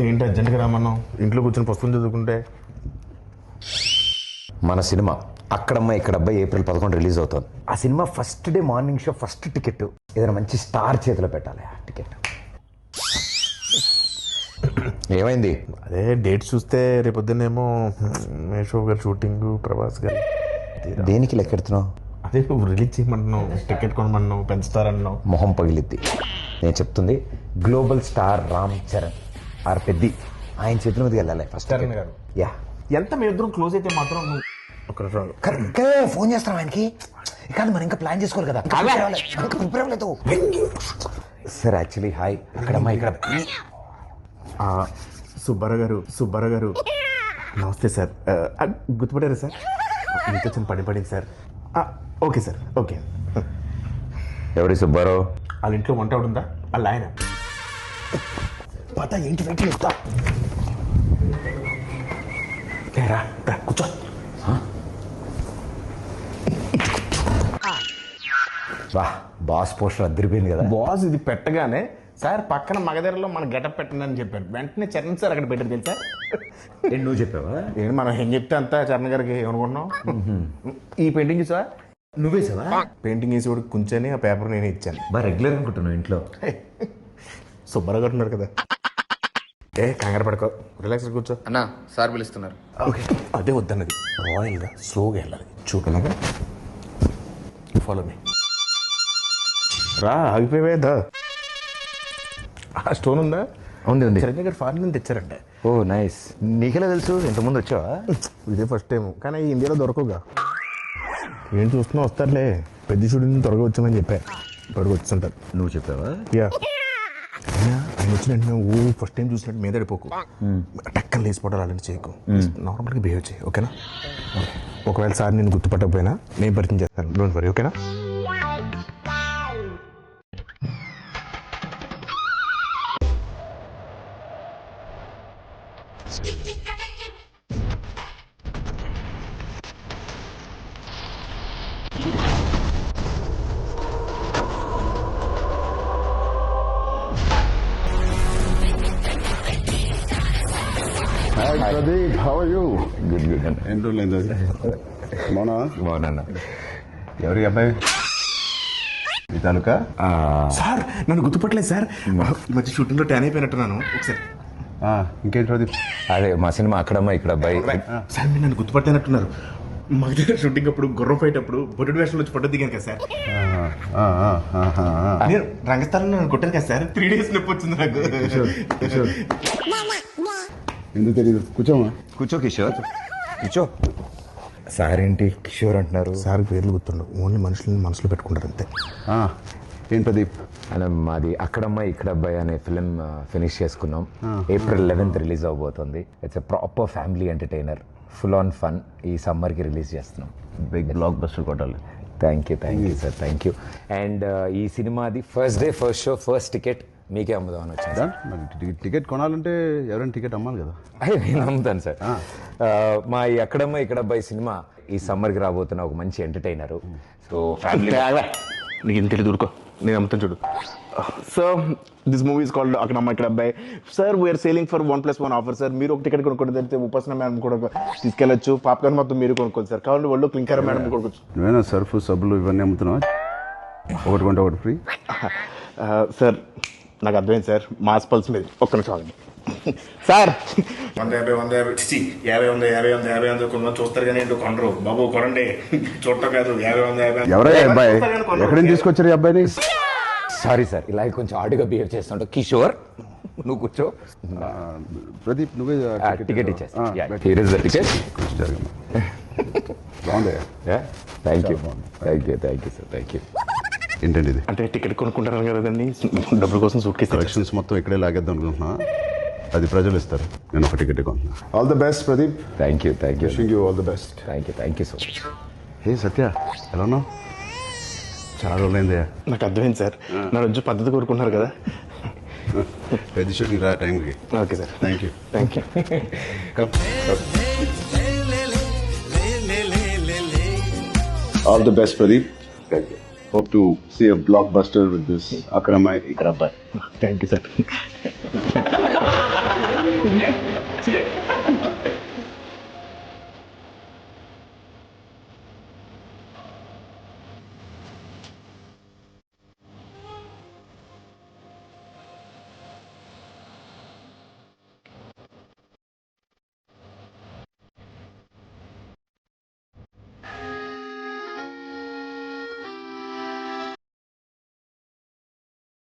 ఏంటి అర్జెంట్గా రామన్నాం? ఇంట్లో కూర్చొని పుస్తకం చదువుకుంటే. మన సినిమా అక్కడమ్మ ఇక్కడ అబ్బాయి April 11 రిలీజ్ అవుతుంది. ఆ cinema first day morning show first ticket ఏదైనా మంచి స్టార్ చేతిలో పెట్టాలి. ఆ టికెట్ ఏమైంది? అదే డేట్ చూస్తే రేపొద్దునేమో మేషో గారు షూటింగ్, ప్రభాస్ గారు. దేనికి లెక్కెడుతున్నావు? అదే నువ్వు రిలీజ్ చేయమంటున్నావు, టికెట్ కొనమన్నావు, పెంచుతారన్నావు. మొహం పగిలిద్ది. నేను చెప్తుంది గ్లోబల్ స్టార్ రామ్ చరణ్ ఆర్ పెద్ది ఆయన చేతుల మీదకి వెళ్ళాలి ఫస్ట్. చరణ్ గారు యా ఎంత మీ ఇద్దరం క్లోజ్ అయితే మాత్రం నువ్వు ఒక నిమిషం కరెక్ట్గా ఫోన్ చేస్తాం ఆయనకి. కాదు మనం ఇంకా ప్లాన్ చేసుకోవాలి కదా. ప్రిపేర్ అవ్వలేదు సార్. యాక్చువల్లీ హాయ్ అక్కడమ్మా ఇక్కడ సుబ్బారావు గారు నమస్తే సార్. గుర్తుపడారా సార్? మీతో చిన్న పడింది సార్. Okay sir, okay. ఎవరి సుబ్బారావు? వాళ్ళ ఇంట్లో వంట ఉందా? వాళ్ళ ఆయన పత ఏంటి వెయిట్ చేస్తా కూర్చో. వా బాస్ పోస్టర్ అద్దరిపోయింది కదా. బాస్ ఇది పెట్టగానే సార్ పక్కన మగధరలో మన గెటప్ పెట్టండి అని చెప్పారు. వెంటనే చరణ్ సార్ అక్కడ పెట్టారు తెలుసా? నువ్వు చెప్పావా? ఏంటి మనం ఏం చెప్తే అంతా చరణ్ గారికి ఏమనుకుంటున్నాం. ఈ పెయింటింగ్ చూసా? నువ్వే సార్ పెయింటింగ్ వేసి కూడా కూర్చొని ఆ పేపర్ నేనే ఇచ్చాను. బాగా రెగ్యులర్ అనుకుంటున్నావు ఇంట్లో. సుబ్బారావు గారు ఉన్నారు కదా. కంగారు పడుకో, రిలాక్స్ కూర్చో. అన్నా సార్ పిలుస్తున్నారు. ఓకే అదే వద్దన్నది. రాయల్గా స్లోగా వెళ్ళాలి. చూడలాగా ఫాలో మీ. రా ఆగిపోయేదా? ఆ స్టోన్ ఉందా? ఉంది. చరణ్ గారు ఫారెన్ నుంచి తెచ్చారంటే. ఓ నైస్. నీకెలా తెలుసు? ఇంతకుముందు వచ్చావా? ఇదే ఫస్ట్ టైం, కానీ ఇండియాలో దొరకవుగా. ఏంటి చూస్తున్నా? వస్తారులే, పెద్ద షూటింగ్ త్వరగా వచ్చామని చెప్పా. త్వరగా వచ్చుంటారు. నువ్వు చెప్పావా? యా. ఆయన వచ్చిన వెంటనే ఫస్ట్ టైం చూసినట్టు మీద పడిపోకు, టక్కన లేచిపోవడాలు అలాంటి చేయకు. నార్మల్గా బిహేవ్ చేయి, ఓకేనా? ఒకవేళ సార్ నేను గుర్తుపట్టకపోయినా నేను పరిచయం చేస్తాను, డోంట్ వరీ, ఓకేనా? Pradeep, how are you? Good అన్న. ఏం రోజులైంది అది? బాగున్నా. ఎవరి అబ్బాయి? మీ తాలూకా? సార్ నన్ను గుర్తుపట్టలేదు సార్. ఈ మధ్య షూటింగ్లో ట్యాన్ అయిపోయినట్టున్నాను. ఒకసారి ఇంకేంటి ప్రదీప్? అదే మా సినిమా అక్కడమ్మా ఇక్కడ అబ్బాయి. సార్ మీరు నన్ను గుర్తుపట్టినట్టున్నారు. మా దగ్గర షూటింగ్ అప్పుడు గుర్రం ఫైట్ అప్పుడు బొడ్డు వేషంలో వచ్చి ఫోటో దిగాను కదా సార్. నేను రంగస్థలంలో నన్ను కొట్టాను కదా సార్. 3 days నొప్పి వచ్చింది నాకు. ఎందుకు తెలియదు? కూర్చోమా. కూర్చో కిషోర్, కూర్చో. సార్ ఏంటి కిషోర్ అంటున్నారు? సార్ పేర్లు గుర్తుండవు, ఓన్లీ మనుషులని మనసులో పెట్టుకుంటారు అంతే. ఏం ప్రదీప్? అలా మాది అక్కడమ్మ ఇక్కడ అబ్బాయి అనే ఫిలిం ఫినిష్ చేసుకున్నాం. April 11 రిలీజ్ అవబోతుంది. It's a proper family entertainer, full on fun. ఈ సమ్మర్కి రిలీజ్ చేస్తున్నాం. బిగ్ బ్లాక్ బస్టర్ కొట్టాలి. Thank you sir, thank you. And ఈ సినిమాది first day first show first ticket మీకే అమ్ముదామని వచ్చింది. మరి టికెట్ కొనాలంటే ఎవరైనా టికెట్ అమ్మాలి కదా. నేను అమ్ముతాను సార్. మా ఈ అక్కడమ్మ ఇక్కడ అబ్బాయి సినిమా ఈ సమ్మర్కి రాబోతున్న ఒక మంచి ఎంటర్టైనర్. సో ఫ్యామిలీ నీకు ఇంత తెలియదు, ఊరుకో, నేను అమ్ముతాను చూడు. So this movie is called Akkadamma Ikkada Abbayi. Sir we are selling for 1+1 offer sir. మీరు ఒక టికెట్ కొనుక్కోండి, తెలిస్తే ఉపాసన మేడం కూడా తీసుకెళ్ళచ్చు. పాప్కార్న్ మొత్తం మీరు కొనుక్కోండి సార్. కావాలి వాళ్ళు క్లింకర్ మేడం కొనుక్కోవచ్చు. నువ్వేనా సర్ఫ్ సబ్బులు ఇవన్నీ అమ్ముతున్నావా? ఒకటి కొంటే ఒకటి ఫ్రీ. సార్ నాకు అర్థమైంది సార్, మాస్ పల్స్ మీద. ఒక్క నిమిషం ఆగండి సార్. 150 కొంతమంది చూస్తారు కానీ ఏంటో కొనరు. బాబు కొనండి, చూడటం కాదు. 50 ఎవరయ్యా అబ్బాయి? ఎక్కడి నుంచి తీసుకొచ్చారు ఈ అబ్బాయిని? సారీ సార్, ఇలాగే కొంచెం ఆడుగా బిహేవ్ చేస్తుంటావు. కిషోర్ నువ్వు కూర్చో. ప్రదీప్ నువ్వే టికెట్ ఇచ్చేస్తా. Here is the ticket. బాగుందయ్యా. Thank you sir, thank you. ఏంటండి ఇది? అంటే టికెట్ కొనుక్కుంటారు కదండి, డబ్బుల కోసం సూట్ కేసు కలెక్షన్స్ మొత్తం ఇక్కడే లాగేద్దాం అనుకుంటున్నా. అది ప్రజలు ఇస్తారు, నేను ఒక టికెట్ కొంటున్నా. All the best Pradeep. Thank you wishing you all the best. Thank you so much. Hey Satya, ఎలా ఉన్నావు? చాలా రోజులైందయ్యా. నాకు అర్థమైంది సార్, నా రోజు పద్ధతి కోరుకుంటున్నారు కదా. పెద్ద షూటింగ్ రా టైంకి. Okay sir, thank you. All the best, Pradeep. Thank you. Hope to see a blockbuster with this Akramai Ikrabbai. Thank you sir.